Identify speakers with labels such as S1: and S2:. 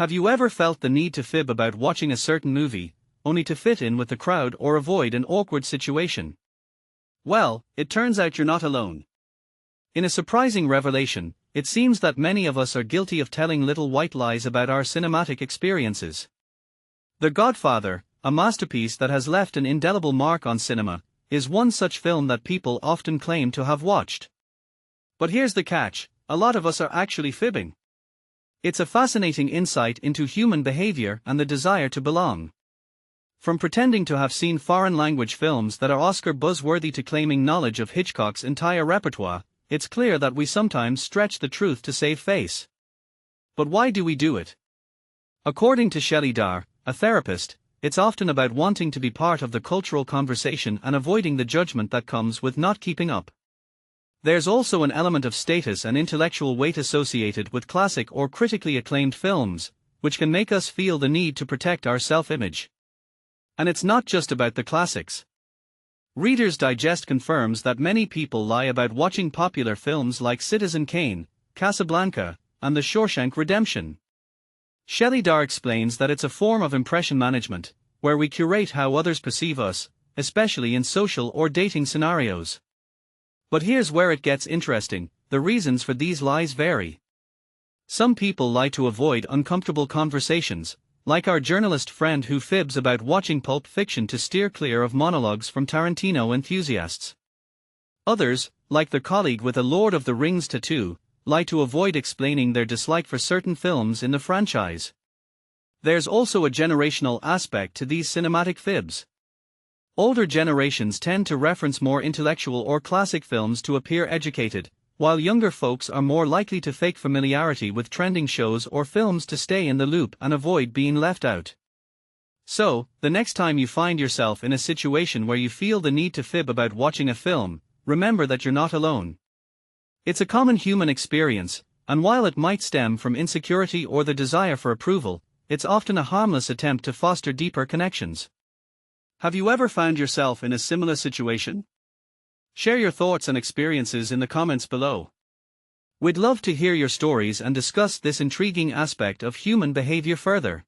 S1: Have you ever felt the need to fib about watching a certain movie, only to fit in with the crowd or avoid an awkward situation? Well, it turns out you're not alone. In a surprising revelation, it seems that many of us are guilty of telling little white lies about our cinematic experiences. The Godfather, a masterpiece that has left an indelible mark on cinema, is one such film that people often claim to have watched. But here's the catch: a lot of us are actually fibbing. It's a fascinating insight into human behavior and the desire to belong. From pretending to have seen foreign language films that are Oscar buzzworthy to claiming knowledge of Hitchcock's entire repertoire, it's clear that we sometimes stretch the truth to save face. But why do we do it? According to Shelley Dare, a therapist, it's often about wanting to be part of the cultural conversation and avoiding the judgment that comes with not keeping up. There's also an element of status and intellectual weight associated with classic or critically acclaimed films, which can make us feel the need to protect our self-image. And it's not just about the classics. Reader's Digest confirms that many people lie about watching popular films like Citizen Kane, Casablanca, and The Shawshank Redemption. Shelley Dare explains that it's a form of impression management, where we curate how others perceive us, especially in social or dating scenarios. But here's where it gets interesting: the reasons for these lies vary. Some people lie to avoid uncomfortable conversations, like our journalist friend who fibs about watching Pulp Fiction to steer clear of monologues from Tarantino enthusiasts. Others, like their colleague with a Lord of the Rings tattoo, lie to avoid explaining their dislike for certain films in the franchise. There's also a generational aspect to these cinematic fibs. Older generations tend to reference more intellectual or classic films to appear educated, while younger folks are more likely to fake familiarity with trending shows or films to stay in the loop and avoid being left out. So, the next time you find yourself in a situation where you feel the need to fib about watching a film, remember that you're not alone. It's a common human experience, and while it might stem from insecurity or the desire for approval, it's often a harmless attempt to foster deeper connections. Have you ever found yourself in a similar situation? Share your thoughts and experiences in the comments below. We'd love to hear your stories and discuss this intriguing aspect of human behavior further.